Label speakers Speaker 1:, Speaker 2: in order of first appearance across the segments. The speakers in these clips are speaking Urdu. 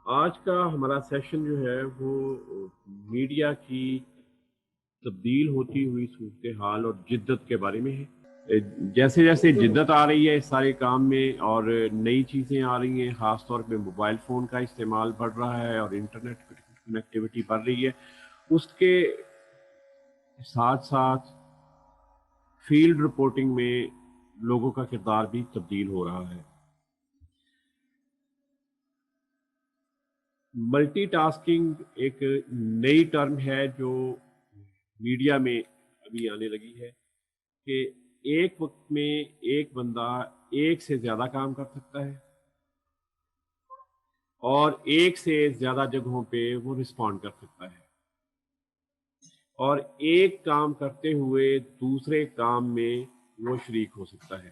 Speaker 1: آج کا ہمارا سیشن جو ہے وہ میڈیا کی تبدیل ہوتی ہوئی صورتحال اور جدت کے بارے میں ہے۔ جیسے جیسے جدت آ رہی ہے اس سارے کام میں اور نئی چیزیں آ رہی ہیں، خاص طور پہ موبائل فون کا استعمال بڑھ رہا ہے اور انٹرنیٹ کنیکٹیوٹی بڑھ رہی ہے، اس کے ساتھ ساتھ فیلڈ رپورٹنگ میں لوگوں کا کردار بھی تبدیل ہو رہا ہے۔ ملٹی ٹاسکنگ ایک نئی ٹرم ہے جو میڈیا میں ابھی آنے لگی ہے کہ ایک وقت میں ایک بندہ ایک سے زیادہ کام کر سکتا ہے اور ایک سے زیادہ جگہوں پہ وہ رسپونڈ کر سکتا ہے اور ایک کام کرتے ہوئے دوسرے کام میں وہ شریک ہو سکتا ہے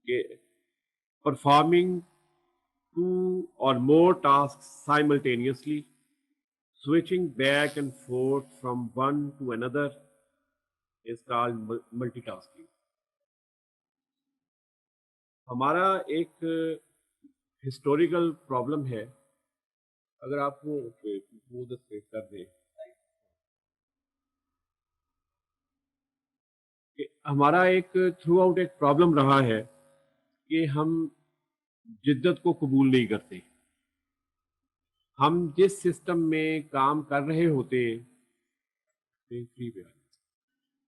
Speaker 1: کہ performing two or more tasks simultaneously, switching back and forth from one to another is called multitasking. ہمارا ایک ہسٹوریکل پرابلم ہے، اگر آپ وہ مدت پہ کر دیں کہ ہمارا ایک تھرو آؤٹ ایک پرابلم رہا ہے کہ ہم جدت کو قبول نہیں کرتے۔ ہم جس سسٹم میں کام کر رہے ہوتے ہیں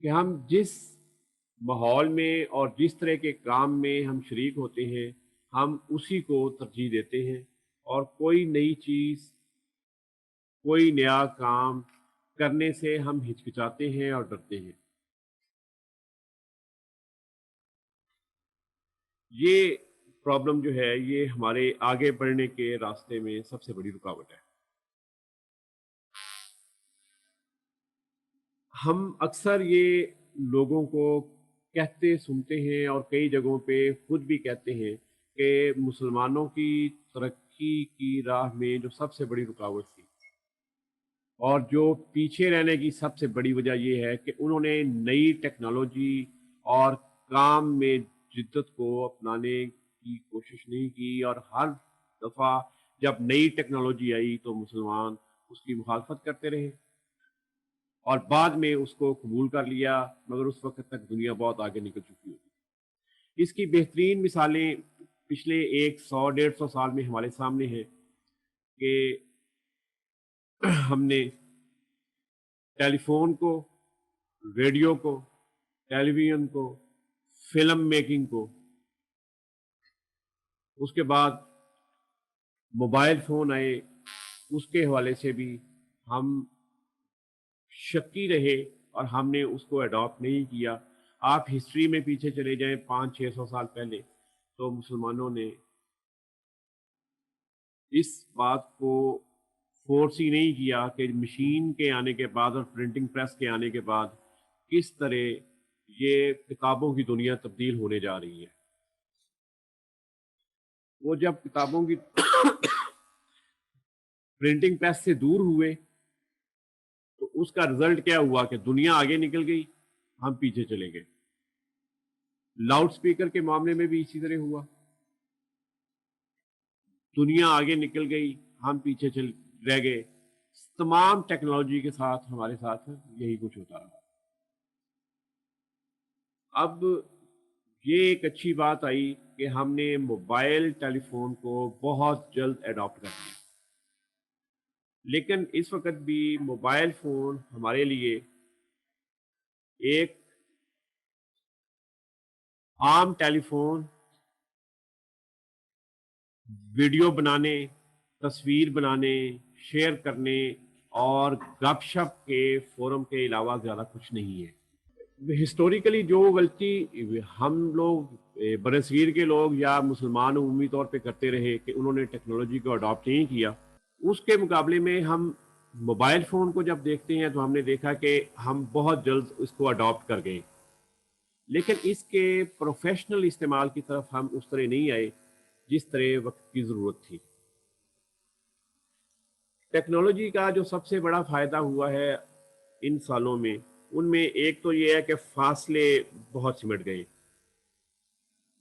Speaker 1: کہ ہم جس ماحول میں اور جس طرح کے کام میں ہم شریک ہوتے ہیں ہم اسی کو ترجیح دیتے ہیں اور کوئی نئی چیز، کوئی نیا کام کرنے سے ہم ہچکچاتے ہیں اور ڈرتے ہیں۔ یہ پرابلم جو ہے یہ ہمارے آگے بڑھنے کے راستے میں سب سے بڑی رکاوٹ ہے۔ ہم اکثر یہ لوگوں کو کہتے سنتے ہیں اور کئی جگہوں پہ خود بھی کہتے ہیں کہ مسلمانوں کی ترقی کی راہ میں جو سب سے بڑی رکاوٹ تھی اور جو پیچھے رہنے کی سب سے بڑی وجہ یہ ہے کہ انہوں نے نئی ٹیکنالوجی اور کام میں جدت کو اپنانے کی کوشش نہیں کی، اور ہر دفعہ جب نئی ٹیکنالوجی آئی تو مسلمان اس کی مخالفت کرتے رہے اور بعد میں اس کو قبول کر لیا، مگر اس وقت تک دنیا بہت آگے نکل چکی ہوتی۔ اس کی بہترین مثالیں پچھلے 100 150 سال میں ہمارے سامنے ہیں کہ ہم نے ٹیلی فون کو، ریڈیو کو، ٹیلی ویژن کو، فلم میکنگ کو، اس کے بعد موبائل فون آئے، اس کے حوالے سے بھی ہم شکی رہے اور ہم نے اس کو اڈاپٹ نہیں کیا۔ آپ ہسٹری میں پیچھے چلے جائیں 500 600 سال پہلے تو مسلمانوں نے اس بات کو فورس ہی نہیں کیا کہ مشین کے آنے کے بعد اور پرنٹنگ پریس کے آنے کے بعد کس طرح یہ کتابوں کی دنیا تبدیل ہونے جا رہی ہے۔ وہ جب کتابوں کی پرنٹنگ پریس سے دور ہوئے تو اس کا رزلٹ کیا ہوا کہ دنیا آگے نکل گئی، ہم پیچھے چلے گئے۔ لاؤڈ سپیکر کے معاملے میں بھی اسی طرح ہوا، دنیا آگے نکل گئی، ہم پیچھے رہ گئے۔ تمام ٹیکنالوجی کے ساتھ ہمارے ساتھ یہی کچھ ہوتا رہا۔ اب یہ ایک اچھی بات آئی کہ ہم نے موبائل ٹیلی فون کو بہت جلد اڈاپٹ کر لیا، لیکن اس وقت بھی موبائل فون ہمارے لیے ایک عام ٹیلی فون ویڈیو بنانے، تصویر بنانے، شیئر کرنے اور گپ شپ کے فورم کے علاوہ زیادہ کچھ نہیں ہے۔ ہسٹوریکلی جو غلطی ہم لوگ برصغیر کے لوگ یا مسلمان عمومی طور پہ کرتے رہے کہ انہوں نے ٹیکنالوجی کو اڈاپٹ نہیں کیا، اس کے مقابلے میں ہم موبائل فون کو جب دیکھتے ہیں تو ہم نے دیکھا کہ ہم بہت جلد اس کو اڈاپٹ کر گئے، لیکن اس کے پروفیشنل استعمال کی طرف ہم اس طرح نہیں آئے جس طرح وقت کی ضرورت تھی۔ ٹیکنالوجی کا جو سب سے بڑا فائدہ ہوا ہے ان سالوں میں، ان میں ایک تو یہ ہے کہ فاصلے بہت سمٹ گئے،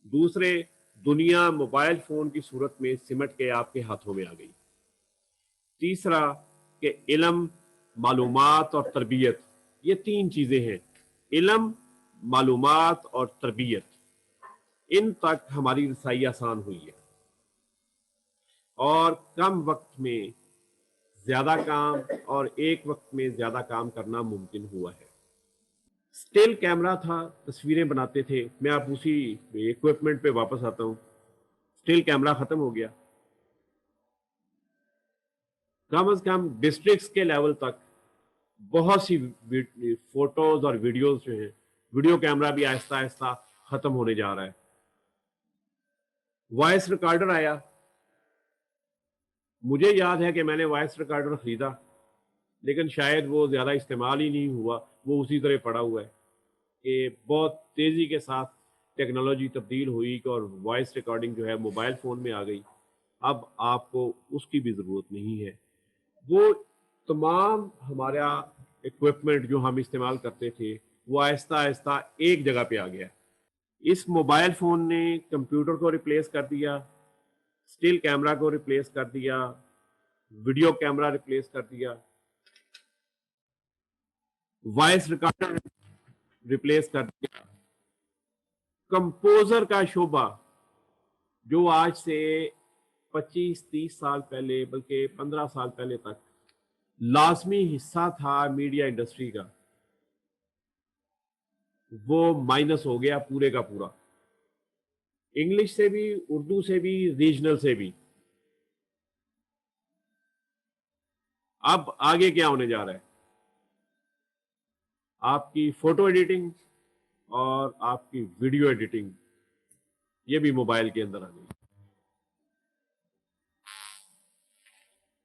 Speaker 1: دوسرے دنیا موبائل فون کی صورت میں سمٹ کے آپ کے ہاتھوں میں آ گئی۔ تیسرا کہ علم، معلومات اور تربیت، یہ تین چیزیں ہیں، علم، معلومات اور تربیت، ان تک ہماری رسائی آسان ہوئی ہے اور کم وقت میں زیادہ کام اور ایک وقت میں زیادہ کام کرنا ممکن ہوا ہے۔ سٹل کیمرہ تھا، تصویریں بناتے تھے، میں آپ اسی ایکوپمنٹ پہ واپس آتا ہوں۔ سٹل کیمرہ ختم ہو گیا، کم از کم ڈسٹرکٹس کے لیول تک بہت سی فوٹوز اور ویڈیوز جو ہیں، ویڈیو کیمرہ بھی آہستہ آہستہ ختم ہونے جا رہا ہے۔ وائس ریکارڈر آیا، مجھے یاد ہے کہ میں نے وائس ریکارڈر خریدا لیکن شاید وہ زیادہ استعمال ہی نہیں ہوا، وہ اسی طرح پڑا ہوا ہے کہ بہت تیزی کے ساتھ ٹیکنالوجی تبدیل ہوئی اور وائس ریکارڈنگ جو ہے موبائل فون میں آ گئی، اب آپ کو اس کی بھی ضرورت نہیں ہے۔ وہ تمام ہمارا اکوپمنٹ جو ہم استعمال کرتے تھے وہ آہستہ آہستہ ایک جگہ پہ آ گیا۔ اس موبائل فون نے کمپیوٹر کو ریپلیس کر دیا، سٹل کیمرہ کو ریپلیس کر دیا، ویڈیو کیمرہ ریپلیس کر دیا، وائس ریکارڈر ریپلیس کر دیا۔ کمپوزر کا شعبہ جو آج سے 25-30 سال پہلے بلکہ 15 سال پہلے تک لازمی حصہ تھا میڈیا انڈسٹری کا، وہ مائنس ہو گیا پورے کا پورا، انگلش سے بھی، اردو سے بھی، ریجنل سے بھی۔ اب آگے کیا ہونے جا رہا ہے؟ آپ کی فوٹو ایڈیٹنگ اور آپ کی ویڈیو ایڈیٹنگ یہ بھی موبائل کے اندر آ گئی۔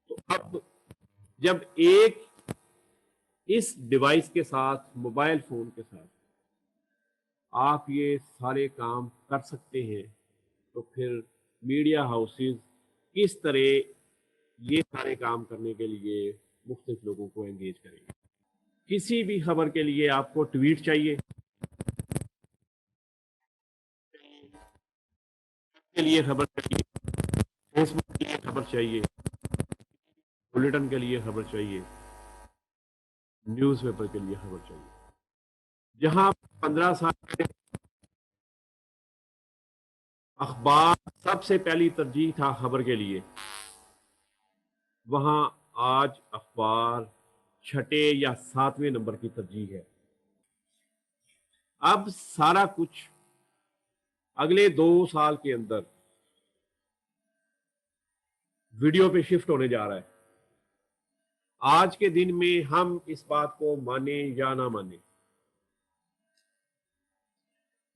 Speaker 1: تو اب جب ایک اس ڈیوائس کے ساتھ، موبائل فون کے ساتھ آپ یہ سارے کام کر سکتے ہیں تو پھر میڈیا ہاؤسز کس طرح یہ سارے کام کرنے کے لیے مختلف لوگوں کو انگیج کریں گے۔ کسی بھی خبر کے لیے آپ کو ٹویٹ چاہیے، کے لیے خبر چاہیے، فیس بک کے لیے خبر چاہیے، بلیٹن کے لیے خبر چاہیے، نیوز پیپر کے لیے خبر چاہیے۔ جہاں 15 سال پہلے اخبار سب سے پہلی ترجیح تھا خبر کے لیے، وہاں آج اخبار چھٹے یا 7ویں نمبر کی ترجیح ہے۔ اب سارا کچھ اگلے 2 سال کے اندر ویڈیو پہ شفٹ ہونے جا رہا ہے۔ آج کے دن میں ہم اس بات کو مانیں یا نہ مانیں،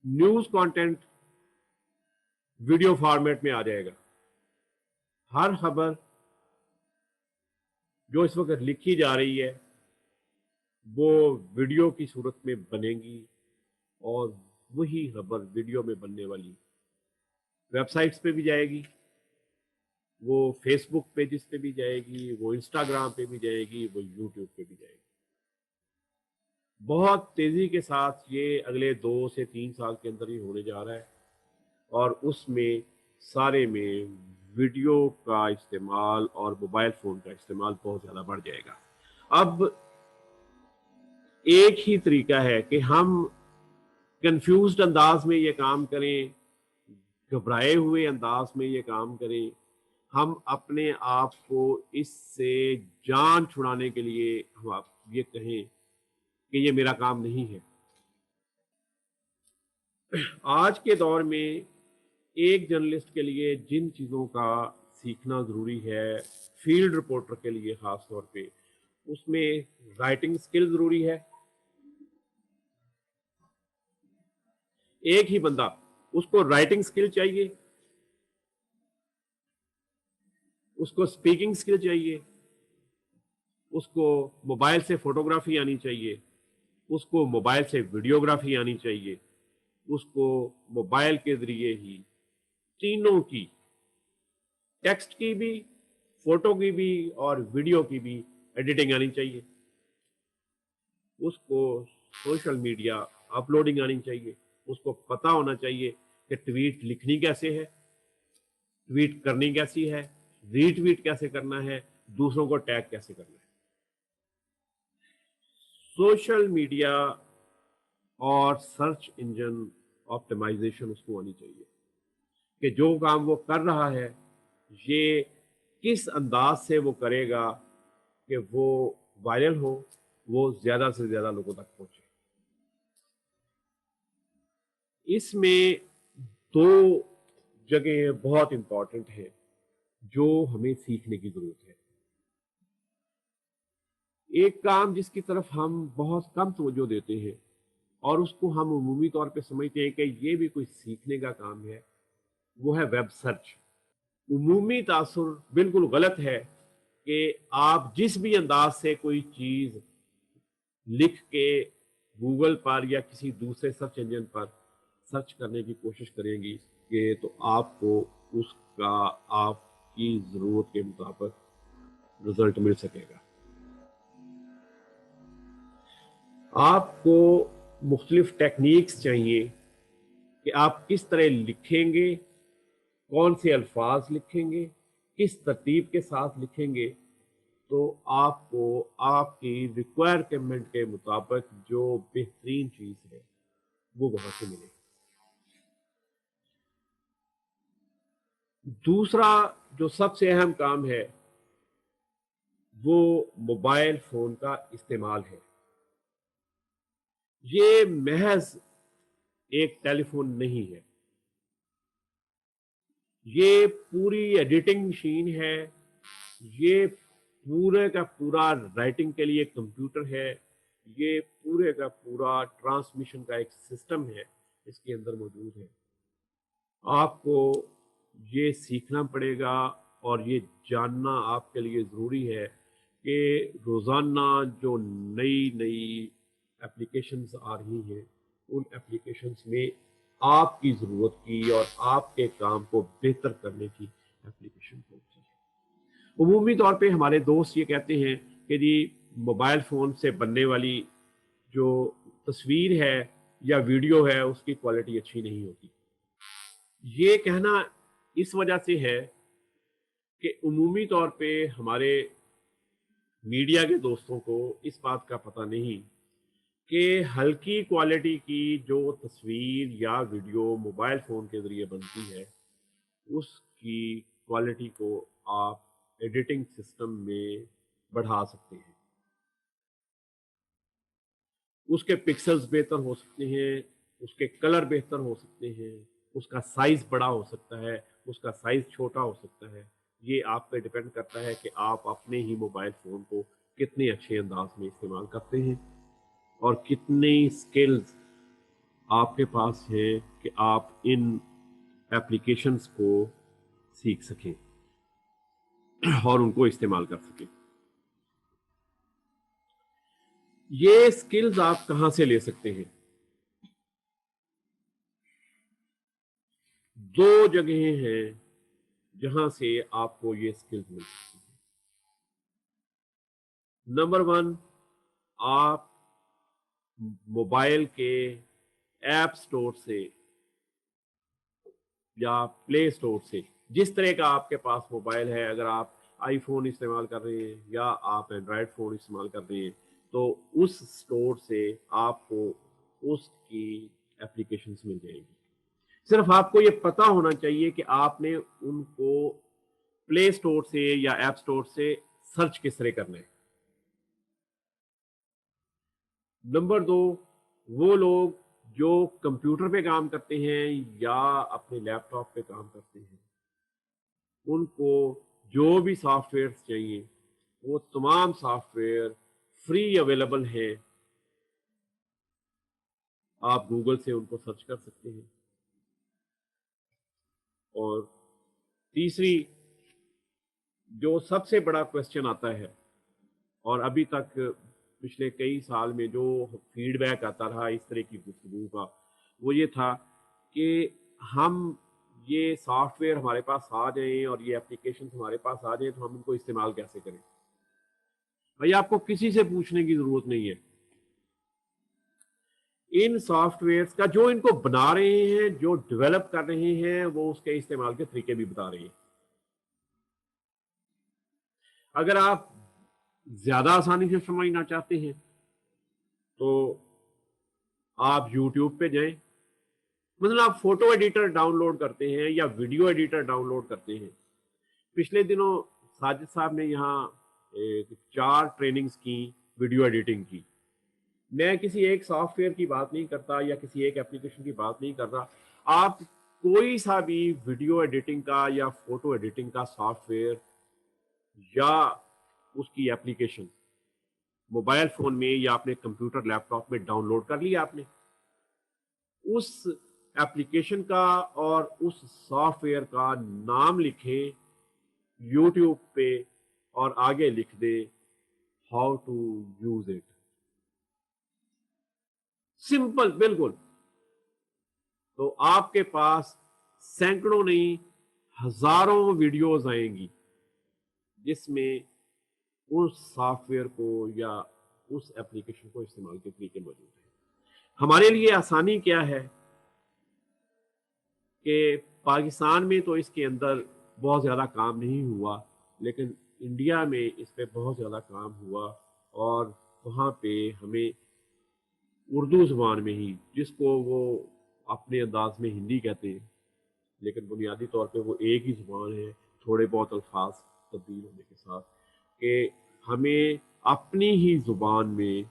Speaker 1: نیوز کانٹینٹ ویڈیو فارمیٹ میں آ جائے گا۔ ہر خبر جو اس وقت لکھی جا رہی ہے وہ ویڈیو کی صورت میں بنے گی اور وہی خبر ویڈیو میں بننے والی ویب سائٹس پہ بھی جائے گی، وہ فیس بک پیجز پہ بھی جائے گی، وہ انسٹاگرام پہ بھی جائے گی، وہ یوٹیوب پہ بھی جائے گی۔ بہت تیزی کے ساتھ یہ اگلے 2 سے 3 سال کے اندر ہی ہونے جا رہا ہے اور اس میں سارے میں ویڈیو کا استعمال اور موبائل فون کا استعمال بہت زیادہ بڑھ جائے گا۔ اب ایک ہی طریقہ ہے کہ ہم کنفیوزڈ انداز میں یہ کام کریں، گھبرائے ہوئے انداز میں یہ کام کریں، ہم اپنے آپ کو اس سے جان چھڑانے کے لیے ہم یہ کہیں کہ یہ میرا کام نہیں ہے۔ آج کے دور میں ایک جرنلسٹ کے لیے جن چیزوں کا سیکھنا ضروری ہے، فیلڈ رپورٹر کے لیے خاص طور پہ، اس میں رائٹنگ سکل ضروری ہے۔ ایک ہی بندہ، اس کو رائٹنگ سکل چاہیے، اس کو سپیکنگ سکل چاہیے، اس کو موبائل سے فوٹوگرافی آنی چاہیے، اس کو موبائل سے ویڈیوگرافی آنی چاہیے، اس کو موبائل کے ذریعے ہی تینوں کی، ٹیکسٹ کی بھی، فوٹو کی بھی اور ویڈیو کی بھی ایڈیٹنگ آنی چاہیے، اس کو سوشل میڈیا اپلوڈنگ آنی چاہیے، اس کو پتا ہونا چاہیے کہ ٹویٹ لکھنی کیسے ہے، ٹویٹ کرنی کیسی ہے، ری ٹویٹ کیسے کرنا ہے، دوسروں کو ٹیگ کیسے کرنا ہے۔ سوشل میڈیا اور سرچ انجن آپٹیمائزیشن اس کو آنی چاہیے کہ جو کام وہ کر رہا ہے یہ کس انداز سے وہ کرے گا کہ وہ وائرل ہو، وہ زیادہ سے زیادہ لوگوں تک پہنچے۔ اس میں دو جگہیں بہت امپورٹنٹ ہیں جو ہمیں سیکھنے کی ضرورت ہے۔ ایک کام جس کی طرف ہم بہت کم توجہ دیتے ہیں اور اس کو ہم عمومی طور پہ سمجھتے ہیں کہ یہ بھی کوئی سیکھنے کا کام ہے، وہ ہے ویب سرچ۔ عمومی تاثر بالکل غلط ہے کہ آپ جس بھی انداز سے کوئی چیز لکھ کے گوگل پر یا کسی دوسرے سرچ انجن پر سرچ کرنے کی کوشش کریں گی کہ تو آپ کو اس کا آپ کی ضرورت کے مطابق رزلٹ مل سکے گا۔ آپ کو مختلف ٹیکنیکس چاہیے کہ آپ کس طرح لکھیں گے، کون سے الفاظ لکھیں گے، کس ترتیب کے ساتھ لکھیں گے، تو آپ کو آپ کی ریکوائرمنٹ کے مطابق جو بہترین چیز ہے وہ وہاں سے ملے۔ دوسرا جو سب سے اہم کام ہے وہ موبائل فون کا استعمال ہے۔ یہ محض ایک ٹیلی فون نہیں ہے، یہ پوری ایڈیٹنگ مشین ہے، یہ پورے کا پورا رائٹنگ کے لیے کمپیوٹر ہے، یہ پورے کا پورا ٹرانسمیشن کا ایک سسٹم ہے اس کے اندر موجود ہے۔ آپ کو یہ سیکھنا پڑے گا اور یہ جاننا آپ کے لیے ضروری ہے کہ روزانہ جو نئی نئی اپلیکیشنز آ رہی ہیں ان اپلیکیشنز میں آپ کی ضرورت کی اور آپ کے کام کو بہتر کرنے کی اپلیکیشن ہوتی ہے۔ عمومی طور پہ ہمارے دوست یہ کہتے ہیں کہ جی موبائل فون سے بننے والی جو تصویر ہے یا ویڈیو ہے اس کی کوالٹی اچھی نہیں ہوتی۔ یہ کہنا اس وجہ سے ہے کہ عمومی طور پہ ہمارے میڈیا کے دوستوں کو اس بات کا پتہ نہیں کہ ہلکی کوالٹی کی جو تصویر یا ویڈیو موبائل فون کے ذریعے بنتی ہے اس کی کوالٹی کو آپ ایڈیٹنگ سسٹم میں بڑھا سکتے ہیں۔ اس کے پکسلز بہتر ہو سکتے ہیں، اس کے کلر بہتر ہو سکتے ہیں، اس کا سائز بڑا ہو سکتا ہے، اس کا سائز چھوٹا ہو سکتا ہے۔ یہ آپ پہ ڈیپینڈ کرتا ہے کہ آپ اپنے ہی موبائل فون کو کتنے اچھے انداز میں استعمال کرتے ہیں اور کتنی سکلز آپ کے پاس ہیں کہ آپ ان ایپلیکیشنز کو سیکھ سکیں اور ان کو استعمال کر سکیں۔ یہ سکلز آپ کہاں سے لے سکتے ہیں؟ دو جگہیں ہیں جہاں سے آپ کو یہ سکلز مل سکتی ہیں۔ نمبر 1، آپ موبائل کے ایپ سٹور سے یا پلے سٹور سے، جس طرح کا آپ کے پاس موبائل ہے، اگر آپ آئی فون استعمال کر رہے ہیں یا آپ اینڈرائڈ فون استعمال کر رہے ہیں تو اس سٹور سے آپ کو اس کی اپلیکیشنز مل جائیں گی۔ صرف آپ کو یہ پتا ہونا چاہیے کہ آپ نے ان کو پلے سٹور سے یا ایپ سٹور سے سرچ کس طرح کرنا ہے۔ نمبر 2، وہ لوگ جو کمپیوٹر پہ کام کرتے ہیں یا اپنے لیپ ٹاپ پہ کام کرتے ہیں ان کو جو بھی سافٹ ویئر چاہیے وہ تمام سافٹ ویئر فری اویلیبل ہیں، آپ گوگل سے ان کو سرچ کر سکتے ہیں۔ اور تیسری جو سب سے بڑا کوشچن آتا ہے اور ابھی تک پچھلے کئی سال میں جو فیڈ بیک آتا رہا اس طرح کی گفتگو کا، وہ یہ تھا کہ ہم یہ سافٹ ویئر ہمارے پاس آ جائیں اور یہ اپلیکیشن ہمارے پاس آ جائیں تو ہم ان کو استعمال کیسے کریں؟ بھائی آپ کو کسی سے پوچھنے کی ضرورت نہیں ہے، ان سافٹ ویئرس کا جو ان کو بنا رہے ہیں، جو ڈیولپ کر رہے ہیں، وہ اس کے استعمال کے طریقے بھی بتا رہے ہیں. اگر آپ زیادہ آسانی سے سمجھنا چاہتے ہیں تو آپ یوٹیوب پہ جائیں. مطلب آپ فوٹو ایڈیٹر ڈاؤن لوڈ کرتے ہیں یا ویڈیو ایڈیٹر ڈاؤن لوڈ کرتے ہیں. پچھلے دنوں ساجد صاحب نے یہاں 4 ٹریننگز کی ویڈیو ایڈیٹنگ کی. میں کسی ایک سافٹ ویئر کی بات نہیں کرتا یا کسی ایک اپلیکیشن کی بات نہیں کر رہا. آپ کوئی سا بھی ویڈیو ایڈیٹنگ کا یا فوٹو ایڈیٹنگ کا سافٹ ویئر یا اس کی اپلیکیشن موبائل فون میں یا اپنے کمپیوٹر لیپ ٹاپ میں ڈاؤن لوڈ کر لیا آپ نے. اس اپلیکیشن کا اور اس سافٹ ویئر کا نام لکھیں یوٹیوب پہ اور آگے لکھ دیں how to use it. Simple بالکل. تو آپ کے پاس سینکڑوں نہیں ہزاروں ویڈیوز آئیں گی جس میں اس سافٹ ویئر کو یا اس اپلیکیشن کو استعمال کے طریقے موجود ہیں. ہمارے لیے آسانی کیا ہے کہ پاکستان میں تو اس کے اندر بہت زیادہ کام نہیں ہوا، لیکن انڈیا میں اس پہ بہت زیادہ کام ہوا، اور وہاں پہ ہمیں اردو زبان میں ہی، جس کو وہ اپنے انداز میں ہندی کہتے ہیں لیکن بنیادی طور پہ وہ ایک ہی زبان ہے، تھوڑے بہت الفاظ تبدیل ہونے کے ساتھ، کہ ہمیں اپنی ہی زبان میں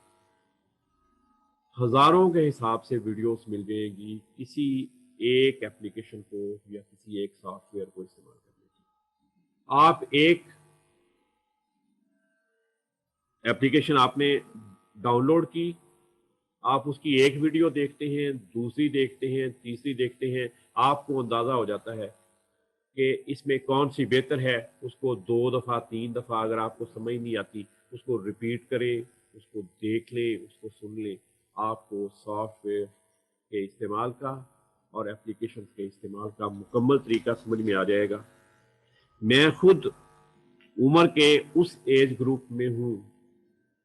Speaker 1: ہزاروں کے حساب سے ویڈیوز مل جائیں گی کسی ایک اپلیکیشن کو یا کسی ایک سافٹ ویئر کو استعمال کرنے کی. آپ ایک اپلیکیشن آپ نے ڈاؤن لوڈ کی، آپ اس کی ایک ویڈیو دیکھتے ہیں، دوسری دیکھتے ہیں، تیسری دیکھتے ہیں، آپ کو اندازہ ہو جاتا ہے کہ اس میں کون سی بہتر ہے. اس کو 2 دفعہ 3 دفعہ اگر آپ کو سمجھ نہیں آتی اس کو ریپیٹ کریں، اس کو دیکھ لیں، اس کو سن لیں. آپ کو سافٹ ویئر کے استعمال کا اور اپلیکیشن کے استعمال کا مکمل طریقہ سمجھ میں آ جائے گا. میں خود عمر کے اس ایج گروپ میں ہوں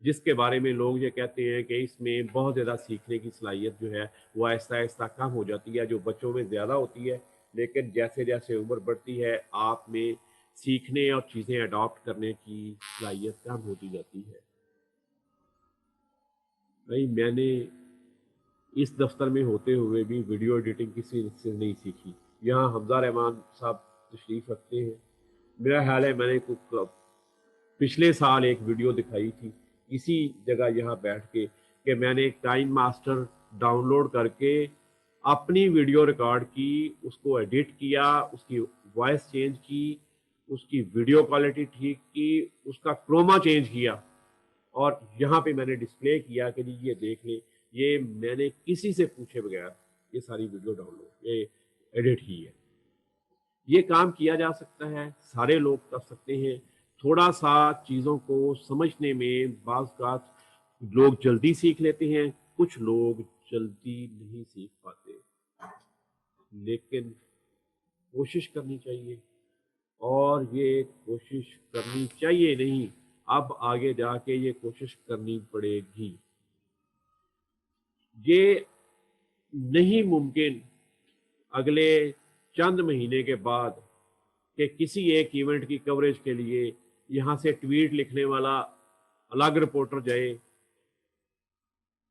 Speaker 1: جس کے بارے میں لوگ یہ کہتے ہیں کہ اس میں بہت زیادہ سیکھنے کی صلاحیت جو ہے وہ آہستہ آہستہ کم ہو جاتی ہے، جو بچوں میں زیادہ ہوتی ہے، لیکن جیسے جیسے عمر بڑھتی ہے آپ میں سیکھنے اور چیزیں اڈاپٹ کرنے کی صلاحیت کم ہوتی جاتی ہے. بھائی میں نے اس دفتر میں ہوتے ہوئے بھی ویڈیو ایڈیٹنگ کسی سے نہیں سیکھی. یہاں حمزہ رحمان صاحب تشریف رکھتے ہیں، میرا خیال ہے میں نے پچھلے سال ایک ویڈیو دکھائی تھی اسی جگہ یہاں بیٹھ کے کہ میں نے ایک ٹائم ماسٹر ڈاؤن لوڈ کر کے اپنی ویڈیو ریکارڈ کی، اس کو ایڈٹ کیا، اس کی وائس چینج کی، اس کی ویڈیو کوالٹی ٹھیک کی، اس کا کروما چینج کیا، اور یہاں پہ میں نے ڈسپلے کیا کہ یہ دیکھ لیں، یہ میں نے کسی سے پوچھے بغیر یہ ساری ویڈیو ڈاؤن لوڈ یہ ایڈٹ کی ہے. یہ کام کیا جا سکتا ہے، سارے لوگ کر سکتے ہیں. تھوڑا سا چیزوں کو سمجھنے میں بعض اوقات لوگ جلدی سیکھ لیتے ہیں، کچھ لوگ جلدی نہیں سیکھ پاتے، لیکن کوشش کرنی چاہیے. اور یہ کوشش کرنی چاہیے نہیں، اب آگے جا کے یہ کوشش کرنی پڑے گی. یہ نہیں ممکن اگلے چند مہینے کے بعد کہ کسی ایک ایونٹ کی کوریج کے لیے یہاں سے ٹویٹ لکھنے والا الگ رپورٹر جائے،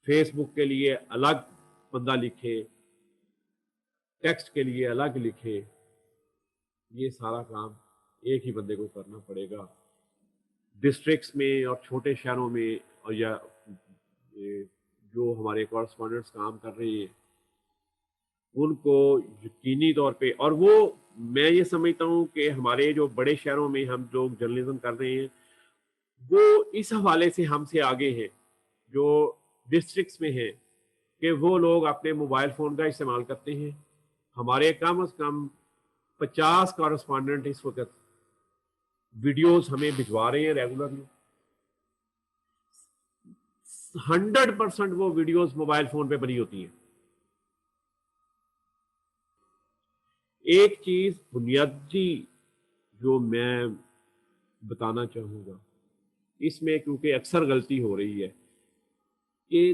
Speaker 1: فیس بک کے لیے الگ بندہ لکھے، ٹیکسٹ کے لیے الگ لکھے. یہ سارا کام ایک ہی بندے کو کرنا پڑے گا. ڈسٹرکٹس میں اور چھوٹے شہروں میں اور یا جو ہمارے کورسپونڈنٹس کام کر رہے ہیں ان کو یقینی طور پہ، اور وہ میں یہ سمجھتا ہوں کہ ہمارے جو بڑے شہروں میں ہم لوگ جرنلزم کر رہے ہیں وہ اس حوالے سے ہم سے آگے ہیں جو ڈسٹرکٹس میں ہیں کہ وہ لوگ اپنے موبائل فون کا استعمال کرتے ہیں. ہمارے کم از کم 50 کورسپونڈنٹ اس وقت ویڈیوز ہمیں بھجوا رہے ہیں ریگولرلی. 100% وہ ویڈیوز موبائل فون پہ بنی ہوتی ہیں. ایک چیز بنیادی جو میں بتانا چاہوں گا اس میں، کیونکہ اکثر غلطی ہو رہی ہے کہ